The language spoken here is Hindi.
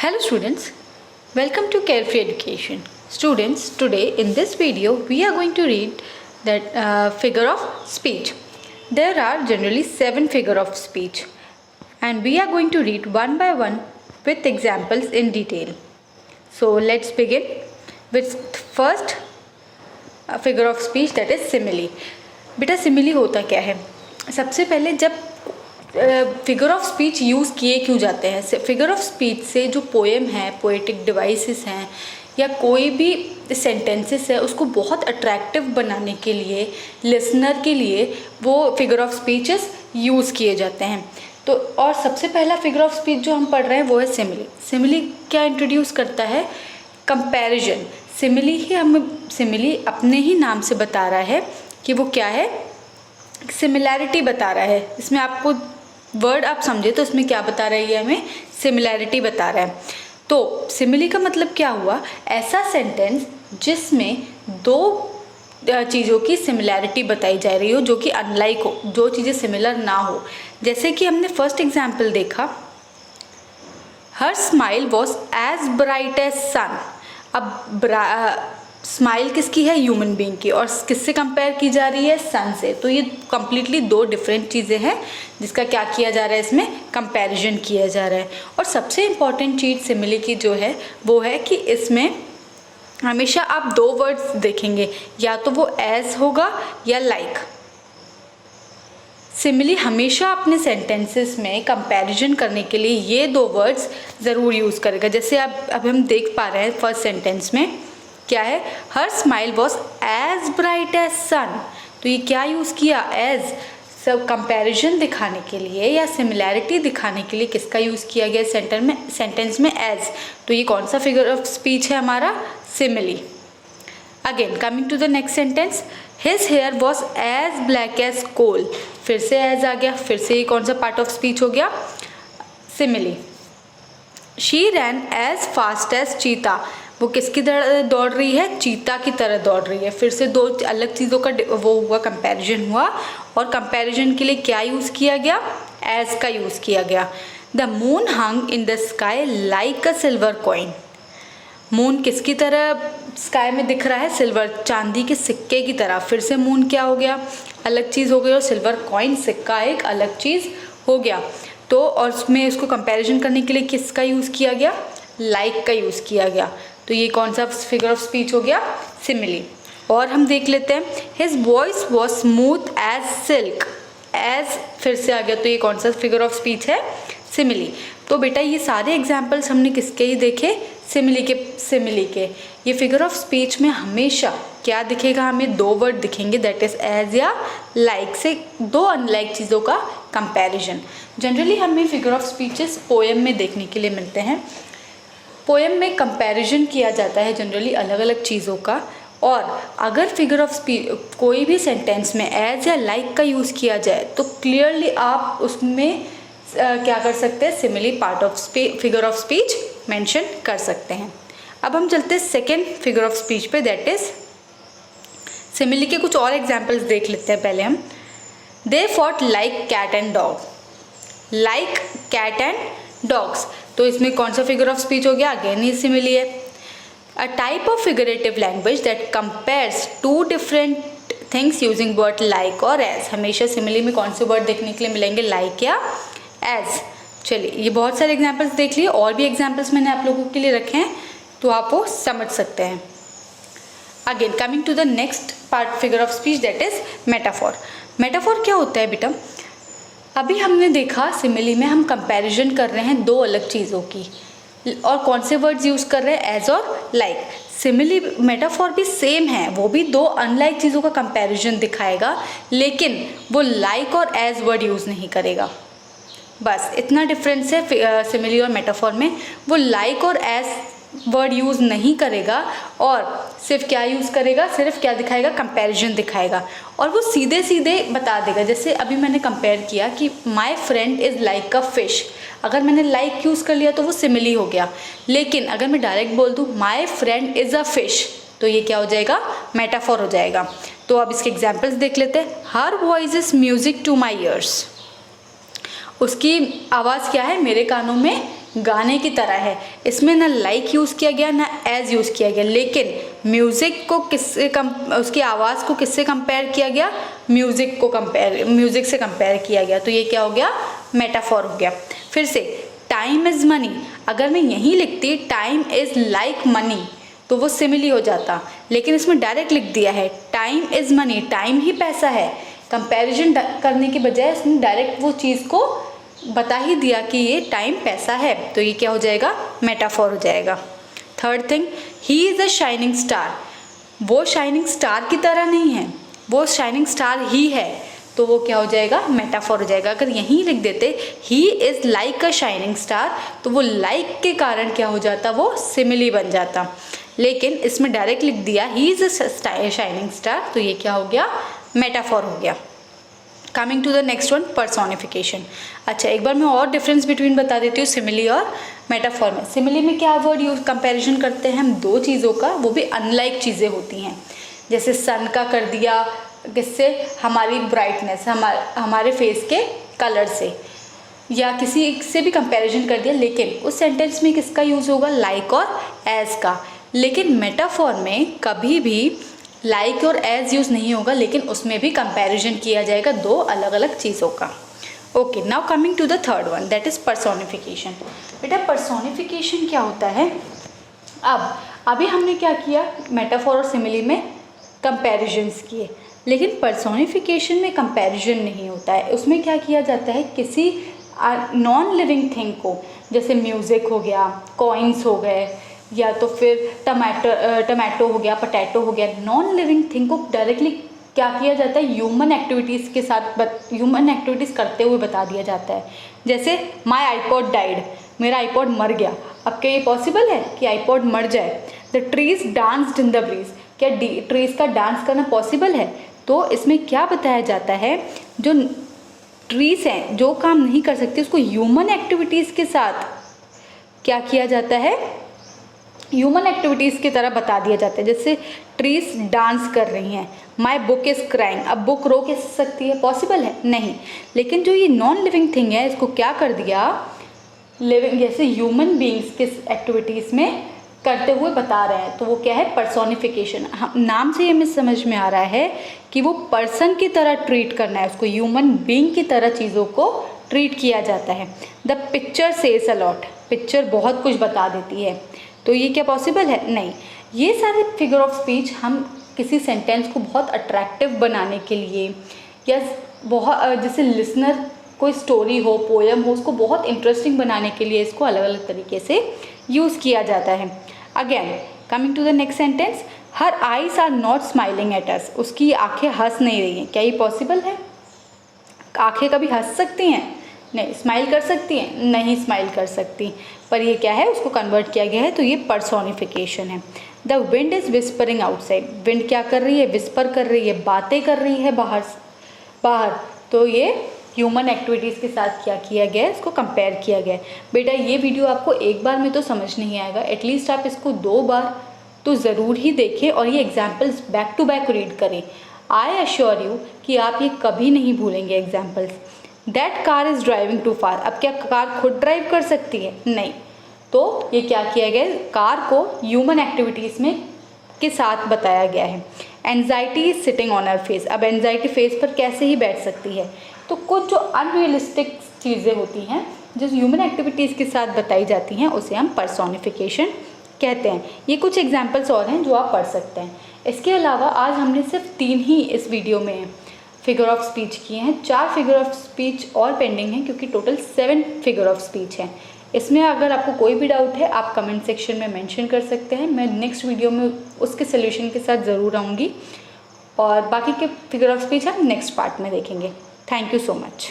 Hello students, welcome to Carefree Education. Students, today in this video we are going to read that figure of speech. There are generally 7 figure of speech and we are going to read one by one with examples in detail. So let's begin with first figure of speech, that is simile. बेटा simile होता क्या है? सबसे पहले जब फिगर ऑफ स्पीच यूज़ किए क्यों जाते हैं? फिगर ऑफ स्पीच से जो पोएम है, पोएटिक डिवाइसेस हैं या कोई भी सेंटेंसेस है, उसको बहुत अट्रैक्टिव बनाने के लिए लिसनर के लिए वो फिगर ऑफ स्पीचेस यूज़ किए जाते हैं. तो और सबसे पहला फिगर ऑफ स्पीच जो हम पढ़ रहे हैं वो है सिमिली. सिमिली क्या इंट्रोड्यूस करता है? कंपैरिजन. सिमिली अपने ही नाम से बता रहा है कि वो क्या है, सिमिलैरिटी बता रहा है. इसमें आपको वर्ड आप समझे तो इसमें क्या बता रहा है, ये हमें सिमिलैरिटी बता रहा है. तो सिमिली का मतलब क्या हुआ? ऐसा सेंटेंस जिसमें दो चीज़ों की सिमिलैरिटी बताई जा रही हो जो कि अनलाइक हो, जो चीज़ें सिमिलर ना हो. जैसे कि हमने फर्स्ट एग्जाम्पल देखा, हर smile was as bright as sun. अब स्माइल किसकी है? ह्यूमन बीइंग की. और किससे कंपेयर की जा रही है? सन से. तो ये कम्प्लीटली दो डिफरेंट चीज़ें हैं जिसका क्या किया जा रहा है, इसमें कंपैरिजन किया जा रहा है. और सबसे इम्पॉर्टेंट चीज़ सिमिली की जो है वो है कि इसमें हमेशा आप दो वर्ड्स देखेंगे, या तो वो एज होगा या लाइक. सिमिली हमेशा अपने सेंटेंसेस में कंपैरिजन करने के लिए ये दो वर्ड्स ज़रूर यूज़ करेगा. जैसे अब हम देख पा रहे हैं फर्स्ट सेंटेंस में क्या है, हर smile was as bright as sun. तो ये क्या यूज़ किया? एज. सब कंपैरिजन दिखाने के लिए या सिमिलैरिटी दिखाने के लिए किसका यूज़ किया गया सेंटेंस में? एज. तो ये कौन सा फिगर ऑफ स्पीच है हमारा? Simile. Again coming to the next sentence, his hair was as black as coal. फिर से एज आ गया, फिर से ये कौन सा पार्ट ऑफ स्पीच हो गया? Simile. She ran as fast as cheetah. वो किसकी तरह दौड़ रही है? चीता की तरह दौड़ रही है. फिर से दो अलग चीज़ों का वो हुआ, कंपैरिजन हुआ. और कंपैरिजन के लिए क्या यूज़ किया गया? एज का यूज़ किया गया. The moon hung in the sky like a silver coin. Moon किसकी तरह स्काई में दिख रहा है? सिल्वर, चांदी के सिक्के की तरह. फिर से मून क्या हो गया? अलग चीज़ हो गई. और सिल्वर कॉइन, सिक्का, एक अलग चीज़ हो गया. तो और उसमें उसको कंपैरिजन करने के लिए किसका यूज़ किया गया? लाइक का यूज़ किया गया. तो ये कौन सा फिगर ऑफ स्पीच हो गया? सिमिली. और हम देख लेते हैं, his voice was smooth as silk. As फिर से आ गया. तो ये कौन सा फिगर ऑफ स्पीच है? सिमिली. तो बेटा ये सारे एग्जाम्पल्स हमने किसके ही देखे? सिमिली के. ये फिगर ऑफ स्पीच में हमेशा क्या दिखेगा? हमें दो वर्ड दिखेंगे, दैट इज एज या लाइक, से दो अनलाइक चीज़ों का कंपैरिजन. जनरली हमें फिगर ऑफ स्पीचेस पोएम में देखने के लिए मिलते हैं. पोएम में कंपैरिजन किया जाता है जनरली अलग अलग चीज़ों का. और अगर फिगर ऑफ स्पीच कोई भी सेंटेंस में एज या लाइक का यूज़ किया जाए तो क्लियरली आप उसमें क्या कर सकते हैं? Simile part of figure of speech mention कर सकते हैं. अब हम चलते हैं सेकेंड फिगर ऑफ स्पीच पे, दैट इज सिमिली के कुछ और एग्जाम्पल्स देख लेते हैं पहले हम. They fought like cat and dog. Like cat and dogs. तो इसमें कौन सा फिगर ऑफ स्पीच हो गया? अगेन ये सिमिली है. A type of figurative language that compares two different things using word like और एज. हमेशा सिमिली में कौन से वर्ड देखने के लिए मिलेंगे? लाइक या एज. चलिए ये बहुत सारे एग्जाम्पल्स देख लिए, और भी एग्जाम्पल्स मैंने आप लोगों के लिए रखे हैं तो आप वो समझ सकते हैं. Again coming to the next part figure of speech, that is metaphor. Metaphor क्या होता है बेटा? अभी हमने देखा सिमिली में हम कंपैरिजन कर रहे हैं दो अलग चीज़ों की, और कौन से वर्ड्स यूज़ कर रहे हैं? एज और लाइक. सिमिली मेटाफॉर भी सेम है, वो भी दो अनलाइक चीज़ों का कंपैरिजन दिखाएगा, लेकिन वो लाइक और एज वर्ड यूज़ नहीं करेगा. बस इतना डिफरेंस है सिमिली और मेटाफॉर में. वो लाइक और एज वर्ड यूज़ नहीं करेगा और सिर्फ क्या यूज़ करेगा? सिर्फ क्या दिखाएगा? कंपैरिजन दिखाएगा. और वो सीधे सीधे बता देगा. जैसे अभी मैंने कंपेयर किया कि my friend is like a fish. अगर मैंने लाइक यूज़ कर लिया तो वो सिमिली हो गया. लेकिन अगर मैं डायरेक्ट बोल दूँ my friend is a fish, तो ये क्या हो जाएगा? मेटाफॉर हो जाएगा. तो अब इसके एग्जाम्पल्स देख लेते हैं. Her voice is music to my ears. उसकी आवाज़ क्या है? मेरे कानों में गाने की तरह है, इसमें ना लाइक यूज़ किया गया ना एज यूज़ किया गया, लेकिन म्यूज़िक को किससे उसकी आवाज़ को किससे कंपेयर किया गया, म्यूज़िक से कंपेयर किया गया। तो ये क्या हो गया, मेटाफॉर हो गया। फिर से टाइम इज़ मनी, अगर मैं यहीं लिखती टाइम इज़ लाइक मनी तो वो सिमिली हो जाता, लेकिन इसमें डायरेक्ट लिख दिया है टाइम इज़ मनी, टाइम ही पैसा है। कंपैरिजन करने के बजाय इसने डायरेक्ट वो चीज़ को बता ही दिया कि ये टाइम पैसा है, तो ये क्या हो जाएगा, मेटाफॉर हो जाएगा। Third thing, he is a shining star, वो शाइनिंग स्टार की तरह नहीं है, वो शाइनिंग स्टार ही है, तो वो क्या हो जाएगा, मेटाफॉर हो जाएगा। अगर यहीं लिख देते he is like a shining star तो वो लाइक के कारण क्या हो जाता, वो सिमिली बन जाता, लेकिन इसमें डायरेक्ट लिख दिया he is a shining star, तो ये क्या हो गया, मेटाफॉर हो गया। Coming to the next one, personification. अच्छा, एक बार मैं और डिफरेंस बिटवीन बता देती हूँ सिमिली और मेटाफॉर में। सिमिली में क्या वर्ड यूज कंपैरिजन करते हैं हम दो चीज़ों का, वो भी अनलाइक चीज़ें होती हैं, जैसे सन का कर दिया किससे, हमारी ब्राइटनेस, हमारे फेस के कलर से, या किसी से भी कंपैरिजन कर दिया, लेकिन उस सेंटेंस में किसका यूज़ होगा, लाइक और एज का। लेकिन मेटाफॉर में कभी भी लाइक और एज यूज़ नहीं होगा, लेकिन उसमें भी कंपैरिजन किया जाएगा दो अलग अलग चीज़ों का। Okay, now coming to the third one, that is personification. बेटा पर्सोनिफिकेशन क्या होता है, अभी हमने क्या किया, मेटाफॉर और सिमिली में कंपैरिजन्स किए, लेकिन पर्सोनिफिकेशन में कंपैरिजन नहीं होता है। उसमें क्या किया जाता है, किसी नॉन लिविंग थिंग को, जैसे म्यूज़िक हो गया, कॉइन्स हो गए, या तो फिर टमाटो हो गया, पोटैटो हो गया, नॉन लिविंग थिंग को डायरेक्टली क्या किया जाता है, ह्यूमन एक्टिविटीज़ के साथ ह्यूमन एक्टिविटीज़ करते हुए बता दिया जाता है। जैसे माई आईपॉड डाइड, मेरा आईपॉड मर गया। अब क्या ये पॉसिबल है कि आईपॉड मर जाए। The trees danced in the breeze, क्या ट्रीज का डांस करना पॉसिबल है। तो इसमें क्या बताया जाता है, जो ट्रीज हैं जो काम नहीं कर सकती उसको ह्यूमन एक्टिविटीज़ के साथ क्या किया जाता है, ह्यूमन एक्टिविटीज़ की तरह बता दिया जाता है। जैसे ट्रीज डांस कर रही हैं, माई बुक इज़ क्राइंग, अब बुक रो कैसे सकती है, पॉसिबल है नहीं। लेकिन जो ये नॉन लिविंग थिंग है इसको क्या कर दिया, लिविंग जैसे ह्यूमन बींग्स के एक्टिविटीज़ में करते हुए बता रहे हैं, तो वो क्या है, पर्सोनिफिकेशन। नाम से हमें समझ में आ रहा है कि वो पर्सन की तरह ट्रीट करना है, उसको ह्यूमन बींग की तरह चीज़ों को ट्रीट किया जाता है। The picture says a lot, picture बहुत कुछ बता देती है, तो ये क्या पॉसिबल है, नहीं। ये सारे फिगर ऑफ स्पीच हम किसी सेंटेंस को बहुत अट्रैक्टिव बनाने के लिए, या बहुत जैसे लिसनर कोई स्टोरी हो, पोएम हो, उसको बहुत इंटरेस्टिंग बनाने के लिए इसको अलग अलग तरीके से यूज़ किया जाता है। Again coming to the next sentence, her eyes are not smiling at us, उसकी आंखें हंस नहीं रही हैं, क्या ये पॉसिबल है, आंखें कभी हंस सकती हैं, नहीं। स्माइल कर सकती हैं, नहीं स्माइल कर सकती, पर ये क्या है, उसको कन्वर्ट किया गया है, तो ये पर्सोनिफिकेशन है। The wind is whispering outside, wind क्या कर रही है, विस्पर कर रही है, बातें कर रही है बाहर, तो ये ह्यूमन एक्टिविटीज़ के साथ क्या किया गया है, इसको कंपेयर किया गया है। बेटा ये वीडियो आपको एक बार में तो समझ नहीं आएगा, एटलीस्ट आप इसको 2 बार तो ज़रूर ही देखें और ये examples back to back read करें। आई अश्योर यू कि आप ये कभी नहीं भूलेंगे examples. That car is driving too far, अब क्या कार खुद ड्राइव कर सकती है, नहीं। तो ये क्या किया गया, कार को ह्यूमन एक्टिविटीज़ में के साथ बताया गया है। Anxiety is sitting on her face, अब एंजाइटी फेस पर कैसे ही बैठ सकती है। तो कुछ जो अनरियलिस्टिक चीज़ें होती हैं जो ह्यूमन एक्टिविटीज़ के साथ बताई जाती हैं उसे हम पर्सोनिफिकेशन कहते हैं। ये कुछ एग्जाम्पल्स और हैं जो आप पढ़ सकते हैं। इसके अलावा आज हमने सिर्फ 3 ही इस वीडियो में फिगर ऑफ स्पीच किए हैं, 4 फिगर ऑफ स्पीच और पेंडिंग हैं, क्योंकि टोटल 7 फिगर ऑफ स्पीच हैं। इसमें अगर आपको कोई भी डाउट है आप कमेंट सेक्शन में मेंशन कर सकते हैं, मैं नेक्स्ट वीडियो में उसके सोल्यूशन के साथ ज़रूर आऊँगी, और बाकी के फिगर ऑफ स्पीच हम नेक्स्ट पार्ट में देखेंगे। Thank you so much.